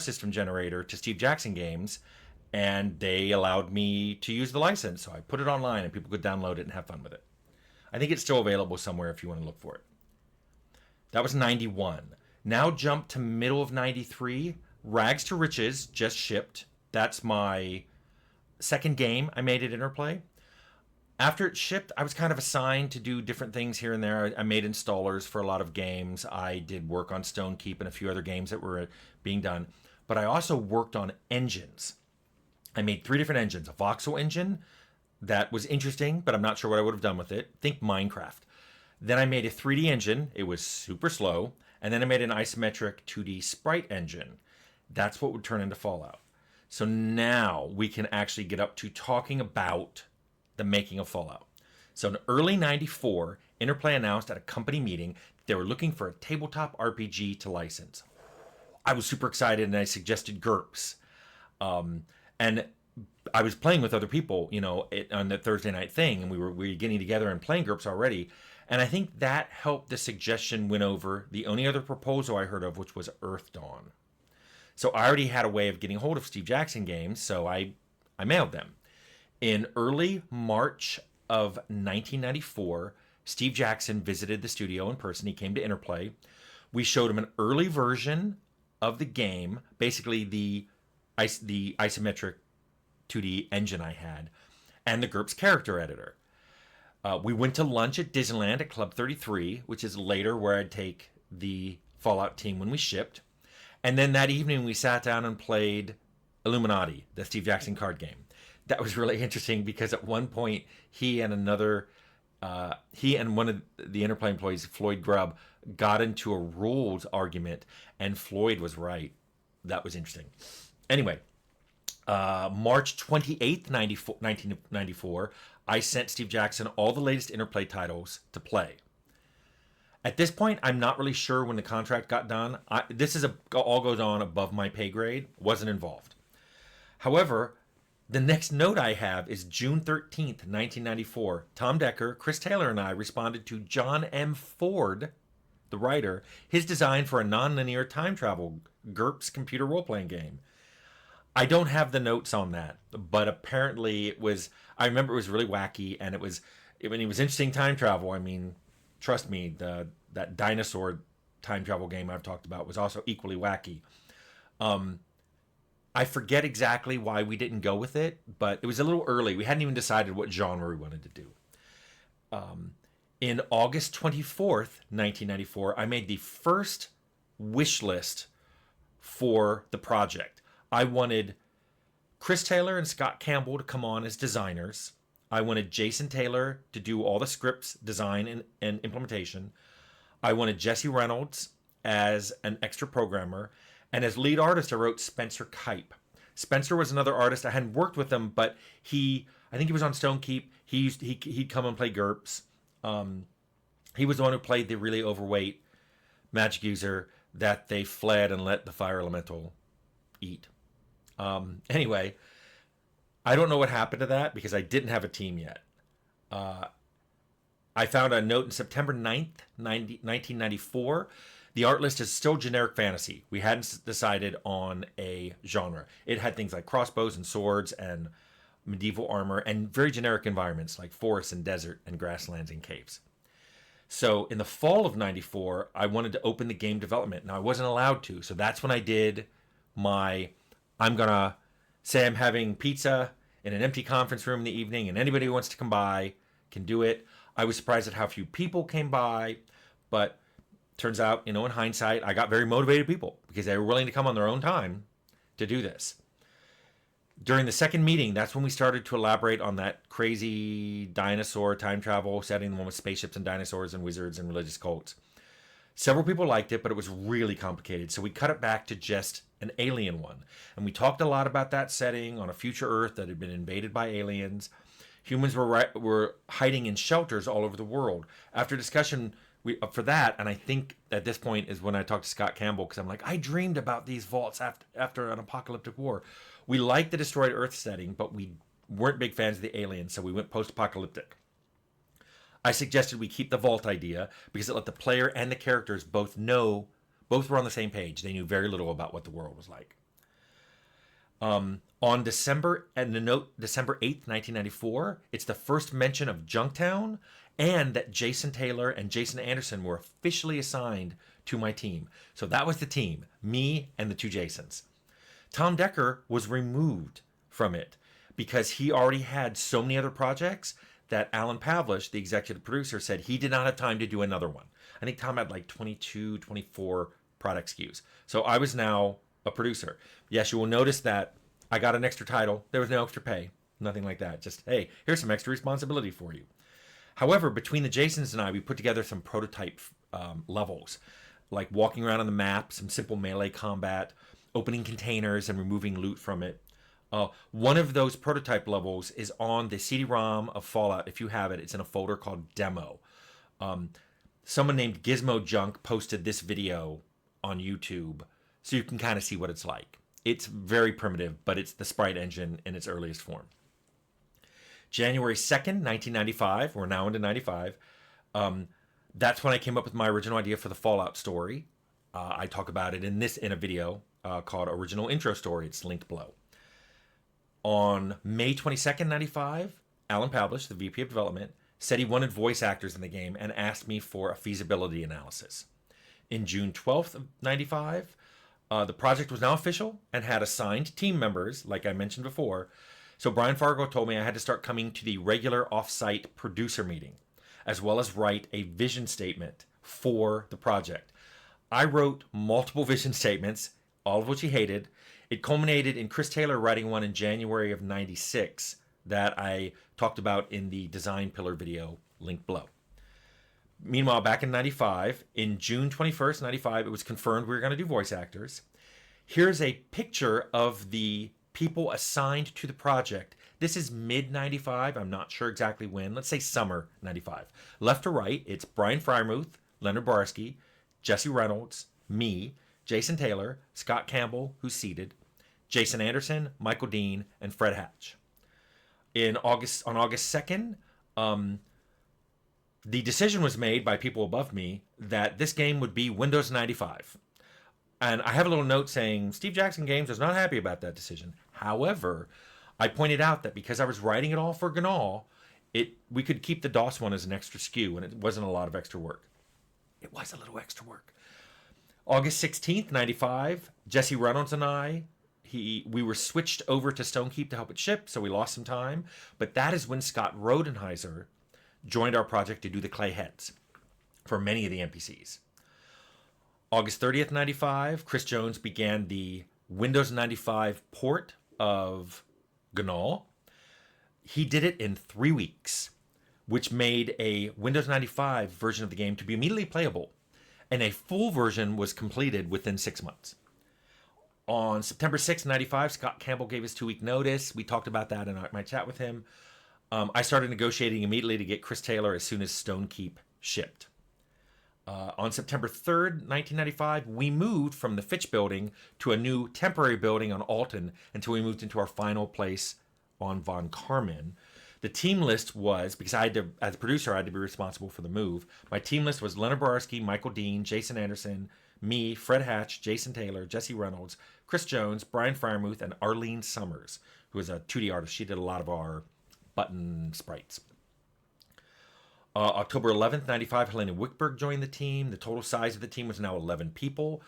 system generator to Steve Jackson Games, and they allowed me to use the license. So I put it online, and people could download it and have fun with it. I think it's still available somewhere if you want to look for it. That was 91. Now jump to middle of 93. Rags to Riches just shipped. That's my second game I made at Interplay. After it shipped, I was kind of assigned to do different things here and there. I made installers for a lot of games. I did work on Stone Keep and a few other games that were being done. But I also worked on engines. I made 3 different engines. A voxel engine that was interesting, but I'm not sure what I would have done with it. Think Minecraft. Then I made a 3D engine. It was super slow. And then I made an isometric 2D sprite engine. That's what would turn into Fallout. So now we can actually get up to talking about the making of Fallout. So in early 94, Interplay announced at a company meeting they were looking for a tabletop RPG to license. I was super excited and I suggested GURPS. And I was playing with other people, on the Thursday night thing, and we were getting together and playing GURPS already. And I think that helped the suggestion win over the only other proposal I heard of, which was Earth Dawn. So I already had a way of getting hold of Steve Jackson Games, so I mailed them. In early March of 1994, Steve Jackson visited the studio in person. He came to Interplay. We showed him an early version of the game, basically the isometric 2D engine I had, and the GURPS character editor. We went to lunch at Disneyland at Club 33, which is later where I'd take the Fallout team when we shipped. And then that evening we sat down and played Illuminati, the Steve Jackson card game. That was really interesting because at one point he and one of the Interplay employees, Floyd Grubb, got into a rules argument, and Floyd was right. That was interesting. Anyway, March 28th, 1994, I sent Steve Jackson all the latest Interplay titles to play. At this point, I'm not really sure when the contract got done. This all goes on above my pay grade. Wasn't involved. However, the next note I have is June 13th, 1994. Tom Decker, Chris Taylor, and I responded to John M. Ford, the writer, his design for a non-linear time travel GURPS computer role-playing game. I don't have the notes on that, but apparently I remember it was really wacky, and it was interesting time travel. I mean, trust me, that dinosaur time travel game I've talked about was also equally wacky. I forget exactly why we didn't go with it, but it was a little early. We hadn't even decided what genre we wanted to do. In August 24th, 1994, I made the first wish list for the project. I wanted Chris Taylor and Scott Campbell to come on as designers. I wanted Jason Taylor to do all the scripts, design, and implementation. I wanted Jesse Reynolds as an extra programmer. And as lead artist, I wrote Spencer Kipe. Spencer was another artist. I hadn't worked with him, but I think he was on Stone Keep. He'd come and play GURPS. He was the one who played the really overweight magic user that they fled and let the fire elemental eat. Anyway, I don't know what happened to that because I didn't have a team yet. I found a note in September 9th, 1994. The art list is still generic fantasy. We hadn't decided on a genre. It had things like crossbows and swords and medieval armor and very generic environments like forests and desert and grasslands and caves. So in the fall of 94, I wanted to open the game development. Now I wasn't allowed to. So that's when I did I'm going to say I'm having pizza in an empty conference room in the evening and anybody who wants to come by can do it. I was surprised at how few people came by, but turns out, in hindsight, I got very motivated people because they were willing to come on their own time to do this. During the second meeting, that's when we started to elaborate on that crazy dinosaur time travel setting, the one with spaceships and dinosaurs and wizards and religious cults. Several people liked it, but it was really complicated, so we cut it back to just an alien one. And we talked a lot about that setting on a future Earth that had been invaded by aliens. Humans were hiding in shelters all over the world. After discussion for that, and I think at this point is when I talked to Scott Campbell, because I'm like, I dreamed about these vaults after an apocalyptic war. We liked the destroyed Earth setting, but we weren't big fans of the aliens, so we went post-apocalyptic. I suggested we keep the vault idea because it let the player and the characters both were on the same page. They knew very little about what the world was like. On December 8th, 1994, it's the first mention of Junktown and that Jason Taylor and Jason Anderson were officially assigned to my team. So that was the team, me and the two Jasons. Tom Decker was removed from it because he already had so many other projects that Alan Pavlich, the executive producer, said he did not have time to do another one. I think Tom had like 22, 24 product SKUs. So I was now a producer. Yes, you will notice that I got an extra title. There was no extra pay, nothing like that. Just, hey, here's some extra responsibility for you. However, between the Jasons and I, we put together some prototype levels, like walking around on the map, some simple melee combat, opening containers and removing loot from it. One of those prototype levels is on the CD-ROM of Fallout. If you have it, it's in a folder called Demo. Someone named Gizmo Junk posted this video on YouTube, so you can kind of see what it's like. It's very primitive, but it's the sprite engine in its earliest form. January 2nd, 1995, we're now into 95. That's when I came up with my original idea for the Fallout story. I talk about it in a video called Original Intro Story. It's linked below. On May 22nd, 95, Alan Pavlich, the VP of Development, said he wanted voice actors in the game and asked me for a feasibility analysis. In June 12th of 95, the project was now official and had assigned team members, like I mentioned before. So Brian Fargo told me I had to start coming to the regular off-site producer meeting, as well as write a vision statement for the project. I wrote multiple vision statements, all of which he hated. It culminated in Chris Taylor writing one in January of 96 that I talked about in the Design Pillar video linked below. Meanwhile, back in 95, in June 21st, 95, it was confirmed we were going to do voice actors. Here's a picture of the people assigned to the project. This is mid-95. I'm not sure exactly when. Let's say summer 95. Left to right, it's Brian Frymuth, Leonard Barsky, Jesse Reynolds, me, Jason Taylor, Scott Campbell, who's seated, Jason Anderson, Michael Dean, and Fred Hatch. On August 2nd, the decision was made by people above me that this game would be Windows 95. And I have a little note saying Steve Jackson Games was not happy about that decision. However, I pointed out that because I was writing it all for GNOL, we could keep the DOS one as an extra SKU, and it wasn't a lot of extra work. It was a little extra work. August 16th, 95, Jesse Reynolds and I, we were switched over to Stonekeep to help it ship, so we lost some time. But that is when Scott Rodenheiser joined our project to do the clay heads for many of the NPCs. August 30th, 95, Chris Jones began the Windows 95 port of GNOL. He did it in 3 weeks, which made a Windows 95 version of the game to be immediately playable, and a full version was completed within 6 months. On September 6th, 95, Scott Campbell gave his 2-week notice. We talked about that in my chat with him. I started negotiating immediately to get Chris Taylor as soon as Stonekeep shipped. On September 3rd, 1995, we moved from the Fitch building to a new temporary building on Alton until we moved into our final place on Von Karman. The team list was, because I had to, as a producer, I had to be responsible for the move. My team list was Leonard Borarsky, Michael Dean, Jason Anderson, me, Fred Hatch, Jason Taylor, Jesse Reynolds, Chris Jones, Brian Frymuth, and Arlene Summers, who was a 2D artist. She did a lot of our button sprites. October 11th, 95, Helena Wickberg joined the team. The total size of the team was now 11 people.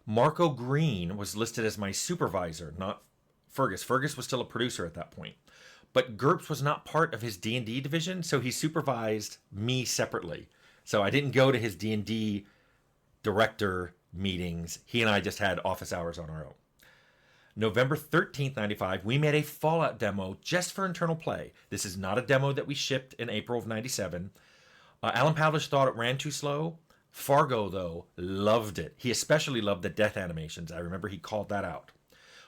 Marco Green was listed as my supervisor, not Fergus. Fergus was still a producer at that point. But GURPS was not part of his D&D division, so he supervised me separately. So I didn't go to his D&D director meetings. He and I just had office hours on our own. November 13th, 95, we made a Fallout demo just for internal play. This is not a demo that we shipped in April of 97. Alan Pavlich thought it ran too slow. Fargo, though, loved it. He especially loved the death animations. I remember he called that out.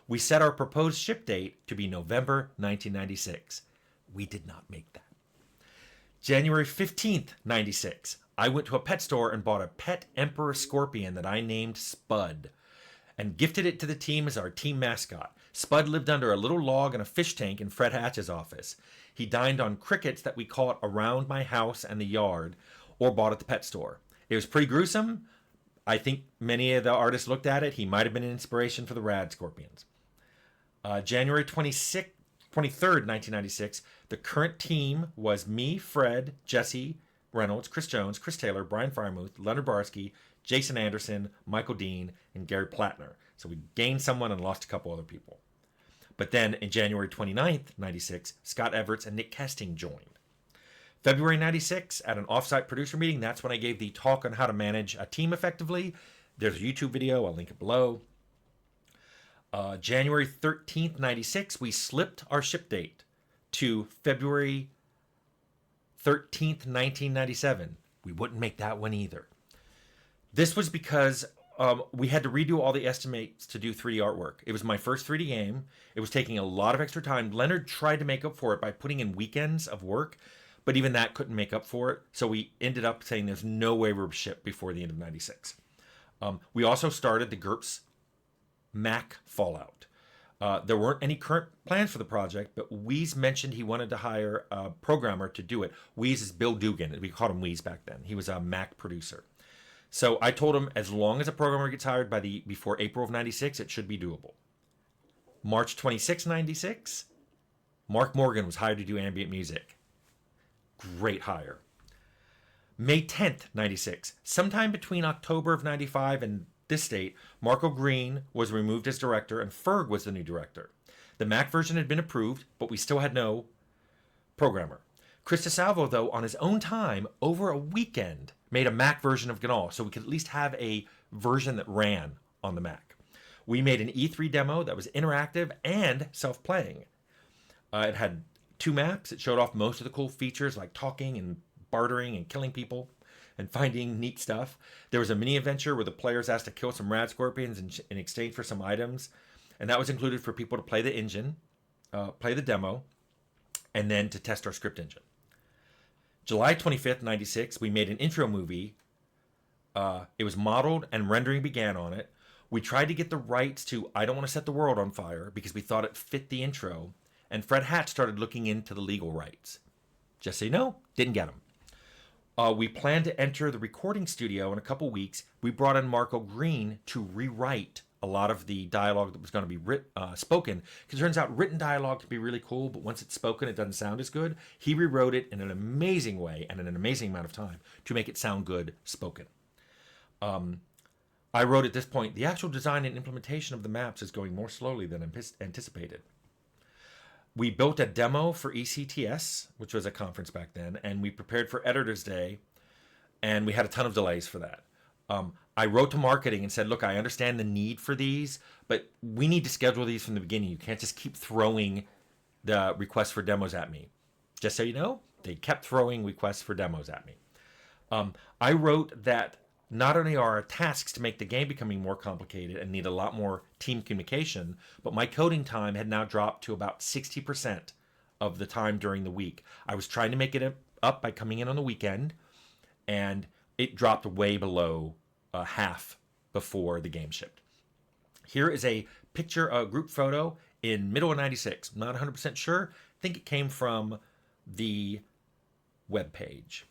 We set our proposed ship date to be November 1996. We did not make that. January 15th, 96, I went to a pet store and bought a pet emperor scorpion that I named Spud and gifted it to the team as our team mascot. Spud lived under a little log in a fish tank in Fred Hatch's office. He dined on crickets that we caught around my house and the yard or bought at the pet store. It was pretty gruesome. I think many of the artists looked at it. He might have been an inspiration for the Rad Scorpions. January 23rd, 1996, the current team was me, Fred, Jesse Reynolds, Chris Jones, Chris Taylor, Brian Frymuth, Leonard Barsky, Jason Anderson, Michael Dean, and Gary Plattner. So we gained someone and lost a couple other people. But then in January 29th, 96, Scott Everts and Nick Kesting joined. February 96, at an offsite producer meeting, that's when I gave the talk on how to manage a team effectively. There's a YouTube video, I'll link it below. January 13th, 96, we slipped our ship date to February 13th, 1997. We wouldn't make that one either. This was because we had to redo all the estimates to do 3D artwork. It was my first 3D game. It was taking a lot of extra time. Leonard tried to make up for it by putting in weekends of work, but even that couldn't make up for it. So we ended up saying there's no way we're shipped before the end of 96. We also started the GURPS Mac Fallout. There weren't any current plans for the project, but Wheeze mentioned he wanted to hire a programmer to do it. Wheeze is Bill Dugan. We called him Wheeze back then. He was a Mac producer. So I told him as long as a programmer gets hired before April of 96, it should be doable. March 26, 96, Mark Morgan was hired to do ambient music. Great hire. May 10th, 96, sometime between October of 95 and this date, Marco Green was removed as director and Ferg was the new director. The Mac version had been approved, but we still had no programmer. Chris DeSalvo, though, on his own time, over a weekend, made a Mac version of Gnaw, so we could at least have a version that ran on the Mac. We made an E3 demo that was interactive and self-playing. It had 2 maps. It showed off most of the cool features like talking and bartering and killing people and finding neat stuff. There was a mini adventure where the players asked to kill some rad scorpions in exchange for some items, and that was included for people to play the engine, play the demo, and then to test our script engine. July 25th, 96, we made an intro movie. It was modeled and rendering began on it. We tried to get the rights to I Don't Want to Set the World on Fire because we thought it fit the intro, and Fred Hatch started looking into the legal rights. Just so you know, didn't get them. We planned to enter the recording studio in a couple weeks. We brought in Marco Green to rewrite a lot of the dialogue that was going to be spoken. Because it turns out written dialogue can be really cool, but once it's spoken, it doesn't sound as good. He rewrote it in an amazing way and in an amazing amount of time to make it sound good spoken. I wrote at this point, the actual design and implementation of the maps is going more slowly than anticipated. We built a demo for ECTS, which was a conference back then, and we prepared for Editor's Day, and we had a ton of delays for that. I wrote to marketing and said, look, I understand the need for these, but we need to schedule these from the beginning. You can't just keep throwing the requests for demos at me. Just so you know, they kept throwing requests for demos at me. I wrote that not only are our tasks to make the game becoming more complicated and need a lot more team communication, but my coding time had now dropped to about 60% of the time during the week. I was trying to make it up by coming in on the weekend, and it dropped way below half before the game shipped. Here is a picture, a group photo in middle of 96. I'm not 100% sure. I think it came from the webpage.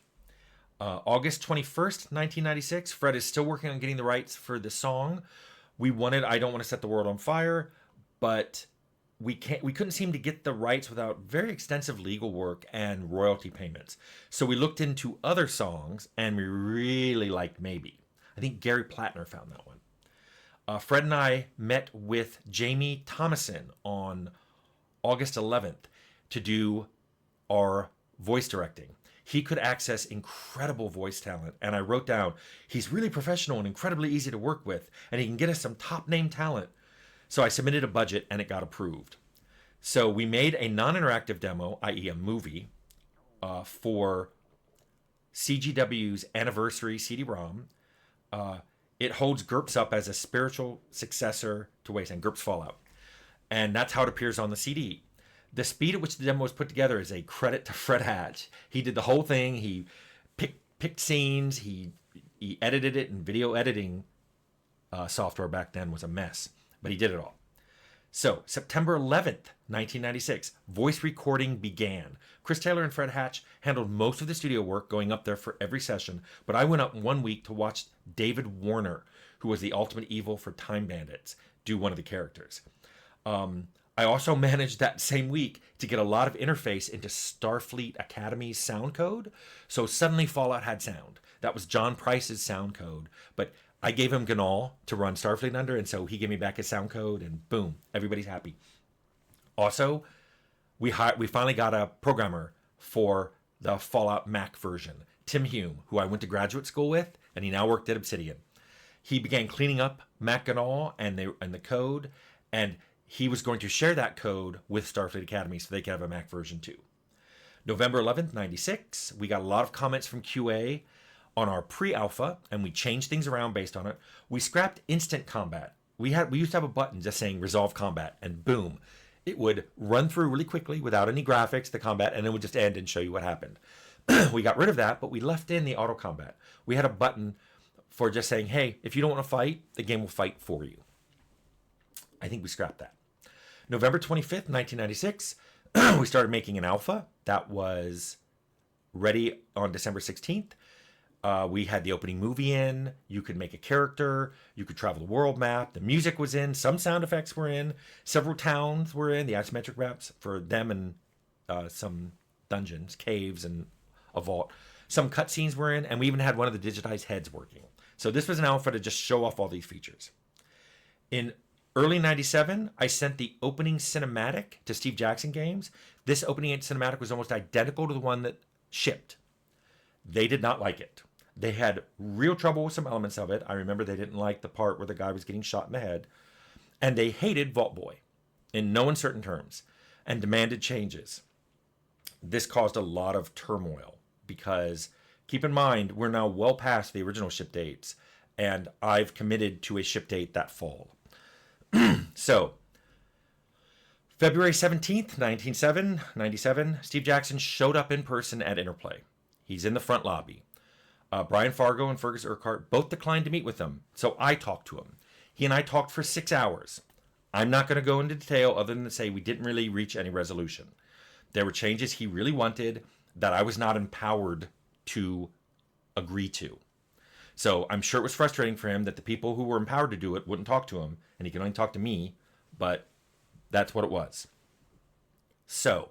August 21st, 1996, Fred is still working on getting the rights for the song. We wanted I Don't Want to Set the World on Fire, but we couldn't seem to get the rights without very extensive legal work and royalty payments. So we looked into other songs, and we really liked Maybe. I think Gary Plattner found that one. Fred and I met with Jamie Thomason on August 11th to do our voice directing. He could access incredible voice talent, and I wrote down, he's really professional and incredibly easy to work with, and he can get us some top-name talent. So I submitted a budget, and it got approved. So we made a non-interactive demo, i.e. a movie, for CGW's anniversary CD-ROM. It holds GURPS up as a spiritual successor to Wasteland, GURPS Fallout. And that's how it appears on the CD. The speed at which the demo was put together is a credit to Fred Hatch. He did the whole thing. He picked scenes. He edited it, and video editing software back then was a mess. But he did it all. So, September 11th, 1996, voice recording began. Chris Taylor and Fred Hatch handled most of the studio work, going up there for every session, but I went up 1 week to watch David Warner, who was the ultimate evil for Time Bandits, do one of the characters. I also managed that same week to get a lot of interface into Starfleet Academy's sound code. So suddenly Fallout had sound. That was John Price's sound code. But I gave him Ganal to run Starfleet under, and so he gave me back his sound code, and boom, everybody's happy. Also, we finally got a programmer for the Fallout Mac version, Tim Hume, who I went to graduate school with, and he now worked at Obsidian. He began cleaning up Mac Ganal and the code, and he was going to share that code with Starfleet Academy so they could have a Mac version too. November 11th, 96, we got a lot of comments from QA on our pre-alpha, and we changed things around based on it. We scrapped instant combat. We used to have a button just saying resolve combat, and boom, it would run through really quickly without any graphics, the combat, and it would just end and show you what happened. We got rid of that, but we left in the auto combat. We had a button for just saying, hey, if you don't want to fight, the game will fight for you. I think we scrapped that. November 25th, 1996, we started making an alpha that was ready on December 16th. We had the opening movie in. You could make a character. You could travel the world map. The music was in. Some sound effects were in. Several towns were in. The isometric maps for them and some dungeons, caves, and a vault. Some cutscenes were in. And we even had one of the digitized heads working. So this was an alpha to just show off all these features. In early 97, I sent the opening cinematic to Steve Jackson Games. This opening cinematic was almost identical to the one that shipped. They did not like it. They had real trouble with some elements of it. I remember they didn't like the part where the guy was getting shot in the head. And they hated Vault Boy in no uncertain terms and demanded changes. This caused a lot of turmoil because, keep in mind, we're now well past the original ship dates, and I've committed to a ship date that fall. So, February 17th, 1997, Steve Jackson showed up in person at Interplay. He's in the front lobby. Brian Fargo and Fergus Urquhart both declined to meet with him, so I talked to him. He and I talked for 6 hours. I'm not going to go into detail other than to say we didn't really reach any resolution. There were changes he really wanted that I was not empowered to agree to. So I'm sure it was frustrating for him that the people who were empowered to do it wouldn't talk to him, and he could only talk to me, but that's what it was. So,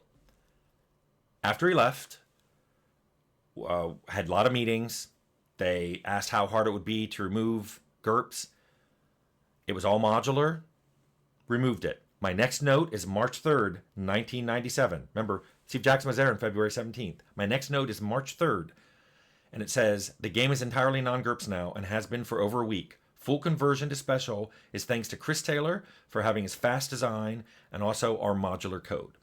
after he left, had a lot of meetings. They asked how hard it would be to remove GURPS. It was all modular. Removed it. My next note is March 3rd, 1997. Remember, Steve Jackson was there on February 17th. My next note is March 3rd. And it says, the game is entirely non-GURPS now and has been for over a week. Full conversion to special is thanks to Chris Taylor for having his fast design and also our modular code.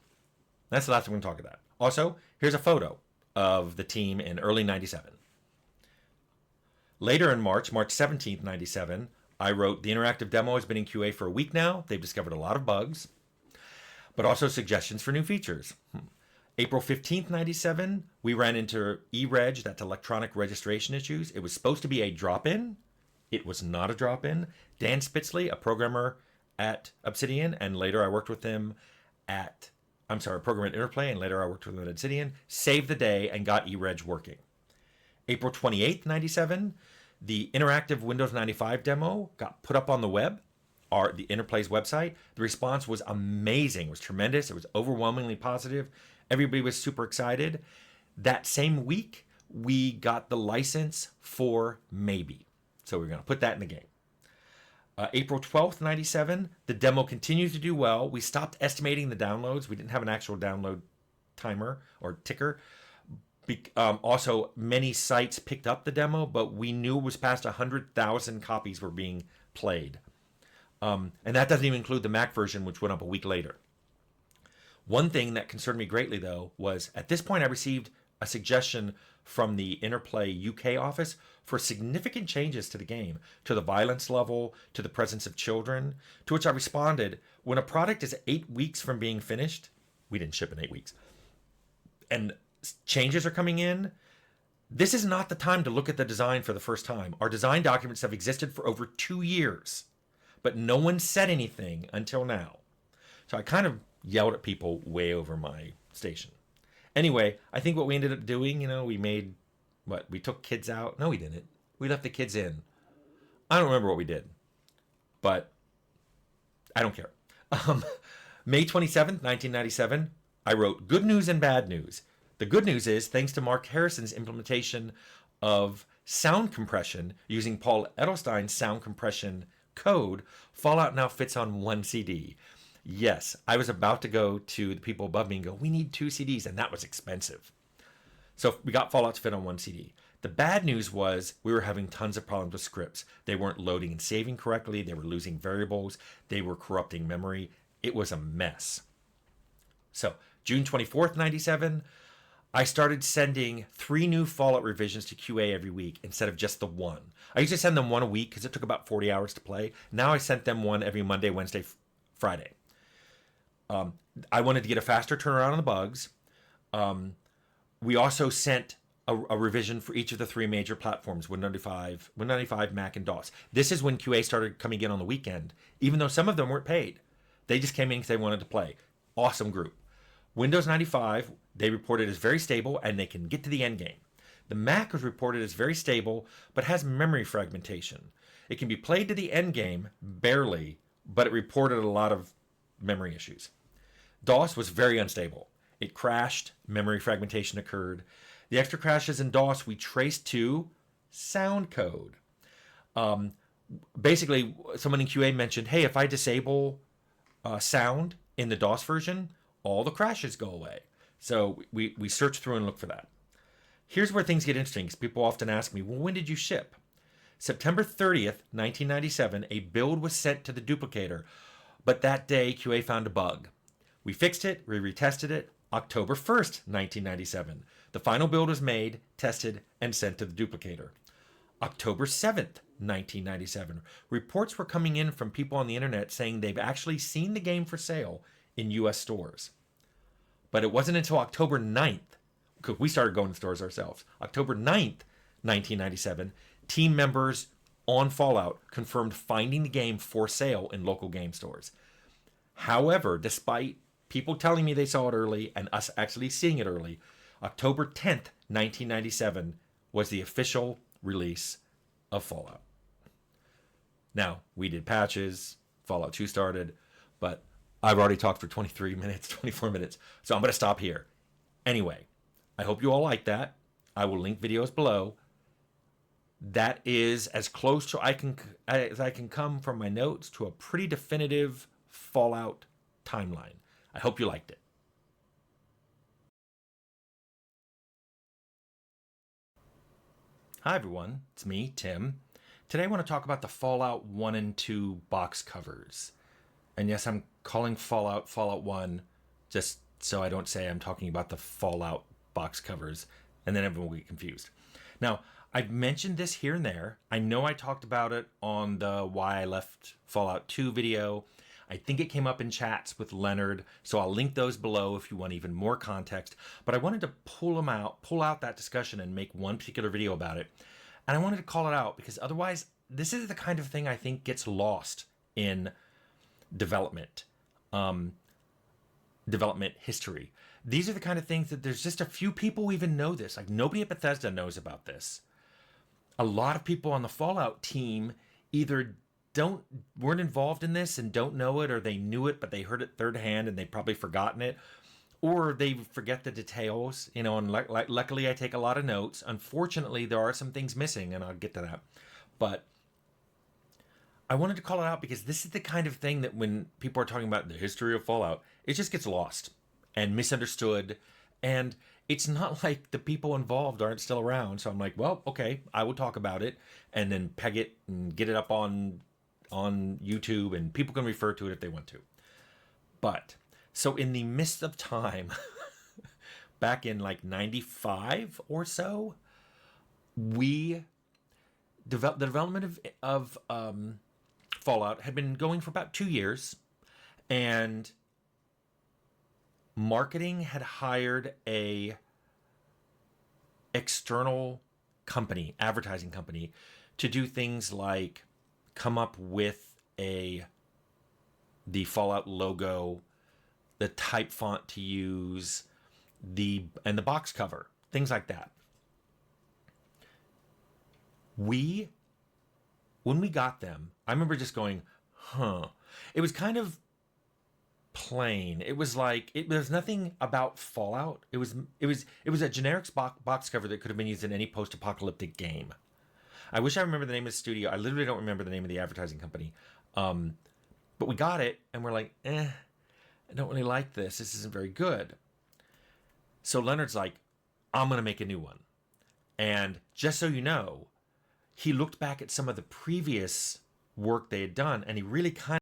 That's the last thing we're going to talk about. Also, here's a photo of the team in early 97. Later in March 17th, 97, I wrote, the interactive demo has been in QA for a week now. They've discovered a lot of bugs, but also suggestions for new features. April 15th, 97, we ran into eReg, that's electronic registration issues. It was supposed to be a drop-in. It was not a drop-in. Dan Spitzley, a programmer at Obsidian, and later I worked with him at, a programmer at Interplay, and later I worked with him at Obsidian, saved the day and got eReg working. April 28th, 97, the interactive Windows 95 demo got put up on the web, the Interplay's website. The response was amazing. It was tremendous. It was overwhelmingly positive. Everybody was super excited. That same week, we got the license for Maybe. So we're going to put that in the game. April 12th, 97, the demo continued to do well. We stopped estimating the downloads. We didn't have an actual download timer or ticker. Also, many sites picked up the demo, but we knew it was past 100,000 copies were being played. And that doesn't even include the Mac version, which went up a week later. One thing that concerned me greatly, though, was at this point I received a suggestion from the Interplay UK office for significant changes to the game, to the violence level, to the presence of children, to which I responded, when a product is 8 weeks from being finished, we didn't ship in 8 weeks, and changes are coming in, this is not the time to look at the design for the first time. Our design documents have existed for over 2 years, but no one said anything until now. So I kind of yelled at people way over my station. Anyway, I think what we ended up doing, we took kids out. No, we didn't. We left the kids in. I don't remember what we did, but I don't care. May 27th, 1997, I wrote good news and bad news. The good news is, thanks to Mark Harrison's implementation of sound compression using Paul Edelstein's sound compression code, Fallout now fits on one CD. Yes, I was about to go to the people above me and go, we need 2 CDs, and that was expensive. So we got Fallout to fit on one CD. The bad news was we were having tons of problems with scripts. They weren't loading and saving correctly. They were losing variables. They were corrupting memory. It was a mess. So June 24th, 97, I started sending 3 new Fallout revisions to QA every week instead of just the one. I used to send them one a week because it took about 40 hours to play. Now I sent them one every Monday, Wednesday, Friday. I wanted to get a faster turnaround on the bugs. We also sent a revision for each of the 3 major platforms, Windows 95, Mac, and DOS. This is when QA started coming in on the weekend, even though some of them weren't paid. They just came in because they wanted to play. Awesome group. Windows 95, they reported as very stable, and they can get to the end game. The Mac was reported as very stable, but has memory fragmentation. It can be played to the end game, barely, but it reported a lot of memory issues. DOS was very unstable. It crashed, memory fragmentation occurred. The extra crashes in DOS we traced to sound code. Basically, someone in QA mentioned, hey, if I disable sound in the DOS version, all the crashes go away. So we search through and look for that. Here's where things get interesting, because people often ask me, well, when did you ship? September 30th, 1997, a build was sent to the duplicator, but that day QA found a bug. We fixed it, we retested it. October 1st, 1997, the final build was made, tested, and sent to the duplicator. October 7th, 1997, reports were coming in from people on the internet saying they've actually seen the game for sale in US stores. But it wasn't until October 9th, because we started going to stores ourselves, October 9th, 1997, team members on Fallout confirmed finding the game for sale in local game stores. However, despite people telling me they saw it early and us actually seeing it early, October 10th, 1997 was the official release of Fallout. Now, we did patches, Fallout 2 started, but I've already talked for 23 minutes, 24 minutes, so I'm going to stop here. Anyway, I hope you all like that. I will link videos below. That is as close to as I can come from my notes to a pretty definitive Fallout timeline. I hope you liked it. Hi everyone, it's me, Tim. Today I want to talk about the Fallout 1 and 2 box covers. And yes, I'm calling Fallout 1 just so I don't say I'm talking about the Fallout box covers, and then everyone will get confused. Now, I've mentioned this here and there. I know I talked about it on the Why I Left Fallout 2 video. I think it came up in chats with Leonard, so I'll link those below if you want even more context. But I wanted to pull out that discussion and make one particular video about it. And I wanted to call it out because otherwise, this is the kind of thing I think gets lost in development history. These are the kind of things that there's just a few people who even know this. Like nobody at Bethesda knows about this. A lot of people on the Fallout team either weren't involved in this and don't know it, or they knew it but they heard it third hand and they've probably forgotten it, or they forget the details, and luckily I take a lot of notes. Unfortunately, there are some things missing, and I'll get to that. But I wanted to call it out because this is the kind of thing that when people are talking about the history of Fallout, it just gets lost and misunderstood. And it's not like the people involved aren't still around. So I'm like, well, okay, I will talk about it and then peg it and get it up on YouTube, and people can refer to it if they want to. But so in the midst of time, back in like 95 or so, the development of Fallout had been going for about 2 years, and marketing had hired a external company, advertising company, to do things like come up with the Fallout logo, the type font to use, and the box cover, things like that. When we got them, I remember just going, huh. It was kind of plain. It was like there's nothing about Fallout. It was a generic box cover that could have been used in any post-apocalyptic game. I wish I remember the name of the studio. I literally don't remember the name of the advertising company. But we got it and we're like, I don't really like this. This isn't very good. So Leonard's like, I'm going to make a new one. And just so you know, he looked back at some of the previous work they had done and he really kind